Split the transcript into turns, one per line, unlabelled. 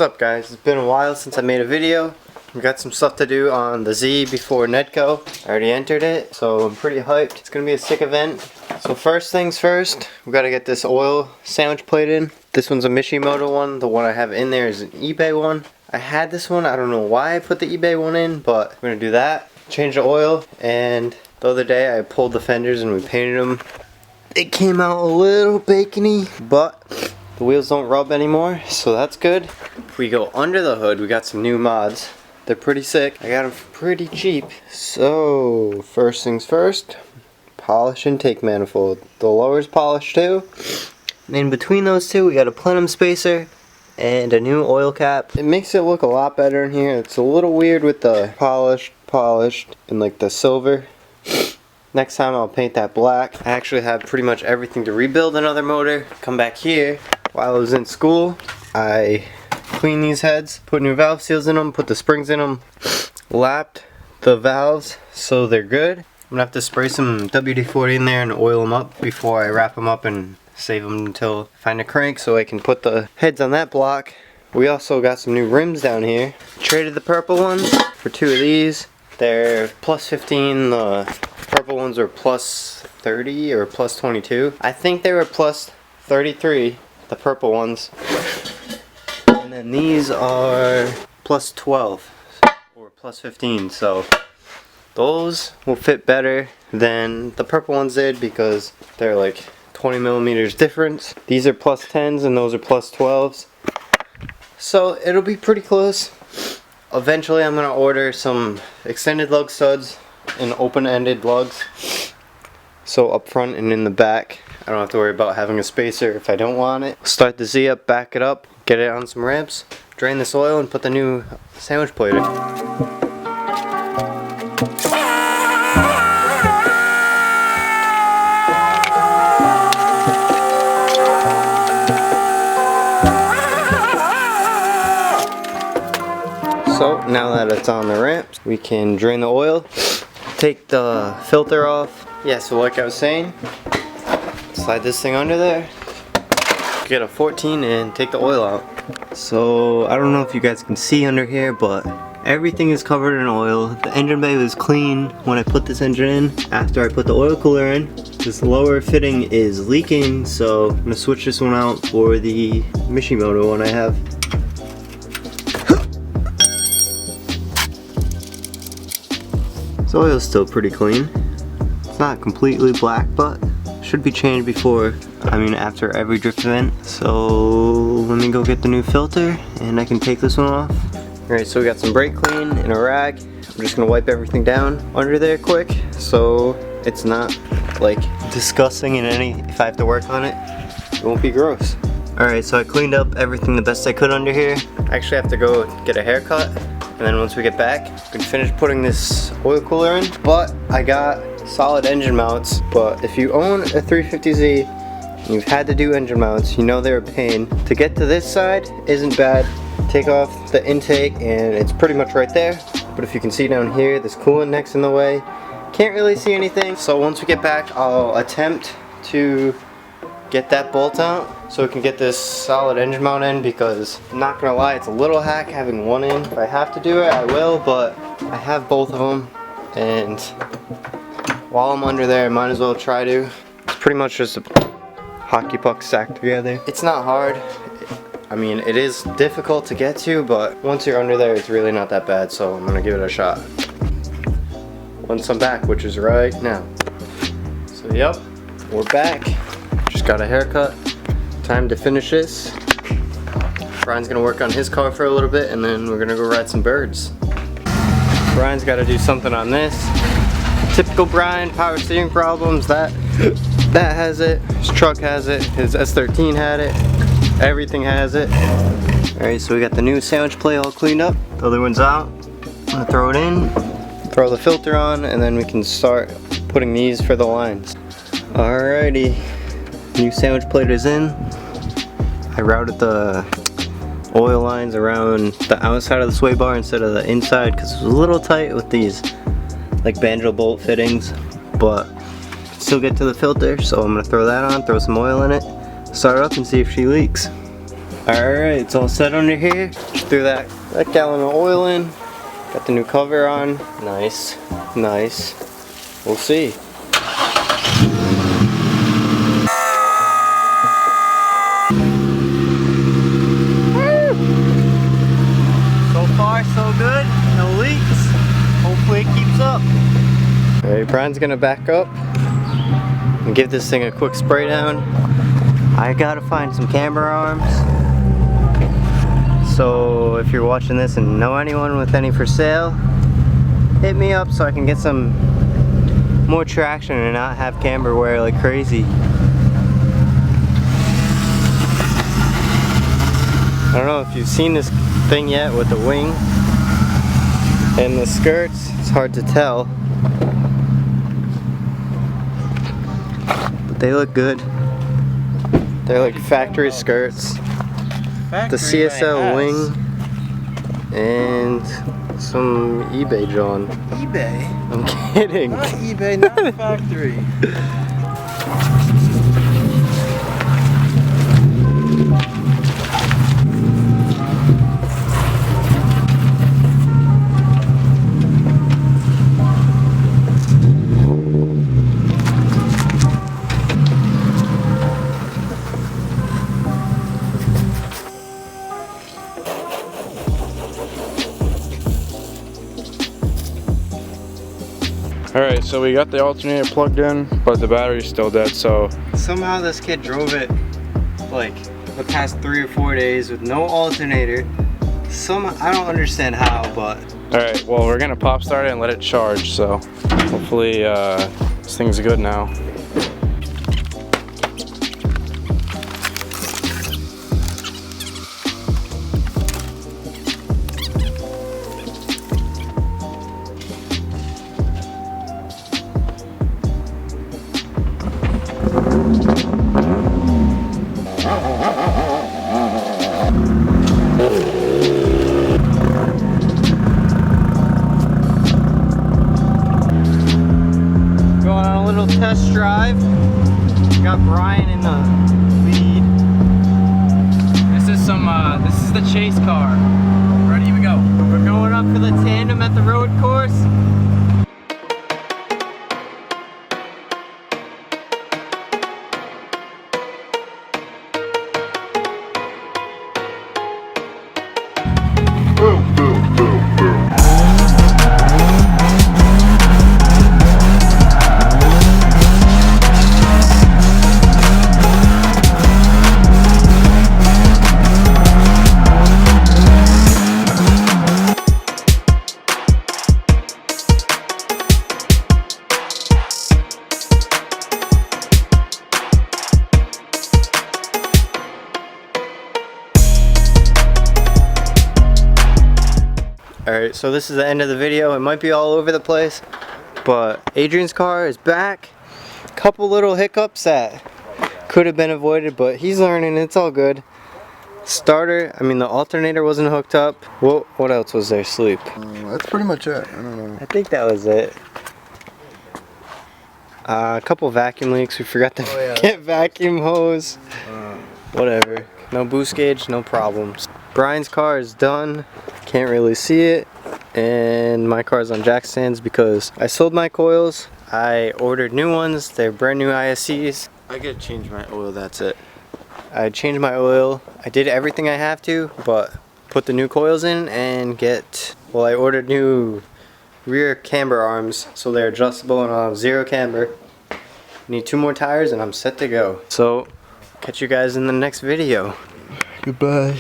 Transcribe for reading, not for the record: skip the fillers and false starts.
What's up guys? It's been a while since I made a video. We got some stuff to do on the Z before Nedco. I already entered it, so I'm pretty hyped. It's gonna be a sick event. So first things first, we gotta get this oil sandwich plate in. This one's a Mishimoto one. The one I have in there is an eBay one. I had this one, I don't know why I put the eBay one in, but we're gonna do that. Change the oil, and the other day I pulled the fenders and we painted them. It came out a little bacony, but the wheels don't rub anymore, so that's good. If we go under the hood, we got some new mods. They're pretty sick. I got them pretty cheap. So, first things first, polish intake manifold. The lower's polished too. And in between those two, we got a plenum spacer and a new oil cap. It makes it look a lot better in here. It's a little weird with the polished, and like the silver. Next time I'll paint that black. I actually have pretty much everything to rebuild another motor. Come back here. While I was in school, I cleaned these heads, put new valve seals in them, put the springs in them, lapped the valves so they're good. I'm gonna have to spray some WD-40 in there and oil them up before I wrap them up and save them until I find a crank so I can put the heads on that block. We also got some new rims down here. Traded the purple ones for two of these. They're plus 15, the purple ones are plus 30 or plus 22. I think they were plus 33, the purple ones. And then these are plus 12 or plus 15, so those will fit better than the purple ones did because they're like 20 millimeters difference. These are plus 10s and those are plus 12s. So it'll be pretty close. Eventually I'm going to order some extended lug studs and open-ended lugs. So up front and in the back, I don't have to worry about having a spacer if I don't want it. Start the Z up, back it up, get it on some ramps, drain this oil and put the new sandwich plate in. So now that it's on the ramps, we can drain the oil, take the filter off. Yeah, so like I was saying, slide this thing under there, get a 14 and take the oil out. So I don't know if you guys can see under here, but everything is covered in oil. The engine bay was clean when I put this engine in. After I put the oil cooler in, this lower fitting is leaking, so I'm gonna switch this one out for the Mishimoto one I have. The oil's still pretty clean. It's not completely black, but should be changed after every drift event. So let me go get the new filter and I can take this one off. Alright, so we got some brake clean in a rag. I'm just gonna wipe everything down under there quick so it's not like disgusting in if I have to work on it, it won't be gross. Alright, so I cleaned up everything the best I could under here. I actually have to go get a haircut. And then once we get back, we can finish putting this oil cooler in. But I got solid engine mounts. But if you own a 350Z and you've had to do engine mounts, you know they're a pain. To get to this side isn't bad. Take off the intake and it's pretty much right there. But if you can see down here, this coolant neck's in the way. Can't really see anything. So once we get back, I'll attempt to get that bolt out so we can get this solid engine mount in, because I'm not gonna lie, it's a little hack having one in. If I have to do it, I will, but I have both of them, and while I'm under there, I might as well try to. It's pretty much just a hockey puck stacked together. It's not hard. I mean, it is difficult to get to, but once you're under there, it's really not that bad, so I'm gonna give it a shot. Once I'm back, which is right now. So yep, we're back. Just got a haircut. Time to finish this. Brian's gonna work on his car for a little bit and then we're gonna go ride some birds. Brian's gotta do something on this. Typical Brian, power steering problems. That has it. His truck has it. His S13 had it. Everything has it. Alright, so we got the new sandwich plate all cleaned up. The other one's out. I'm gonna throw it in, throw the filter on, and then we can start putting these for the lines. Alrighty. New sandwich plate is in. I routed the oil lines around the outside of the sway bar instead of the inside because it was a little tight with these like banjo bolt fittings, but still get to the filter, so I'm gonna throw that on, throw some oil in it, start it up and see if she leaks. Alright, it's all set under here. Just threw that gallon of oil in. Got the new cover on. Nice, nice. We'll see. So far, so good. No leaks. Hopefully it keeps up. Alright, Brian's gonna back up and give this thing a quick spray down. I gotta find some camber arms. So if you're watching this and know anyone with any for sale, hit me up so I can get some more traction and not have camber wear like crazy. I don't know if you've seen this thing yet with the wing and the skirts. It's hard to tell, but they look good. They're like factory skirts. The CSL wing and some eBay John.
eBay?
I'm kidding.
Not eBay, not factory.
Alright, so we got the alternator plugged in, but the battery's still dead, so...
Somehow this kid drove it like the past 3 or 4 days with no alternator. I don't understand how, but...
Alright, well we're gonna pop start it and let it charge, so hopefully this thing's good now.
Going on a little test drive. Got Brian in the lead.
This is the chase car. Ready, we go.
We're going up for the tandem at the road course. Alright, so this is the end of the video. It might be all over the place, but Adrian's car is back. Couple little hiccups that could have been avoided, but he's learning. It's all good. The alternator wasn't hooked up. What else was there? Sleep.
That's pretty much it. I don't know.
I think that was it. A couple vacuum leaks. We forgot to get vacuum hose. Whatever. No boost gauge, no problems. Brian's car is done. Can't really see it. And my car's on jack stands because I sold my coils. I ordered new ones. They're brand new ISCs.
I gotta change my oil, that's it.
I changed my oil. I did everything I have to, but put the new coils in and I ordered new rear camber arms so they're adjustable and I'll have 0 camber. Need 2 more tires and I'm set to go. So, catch you guys in the next video.
Goodbye.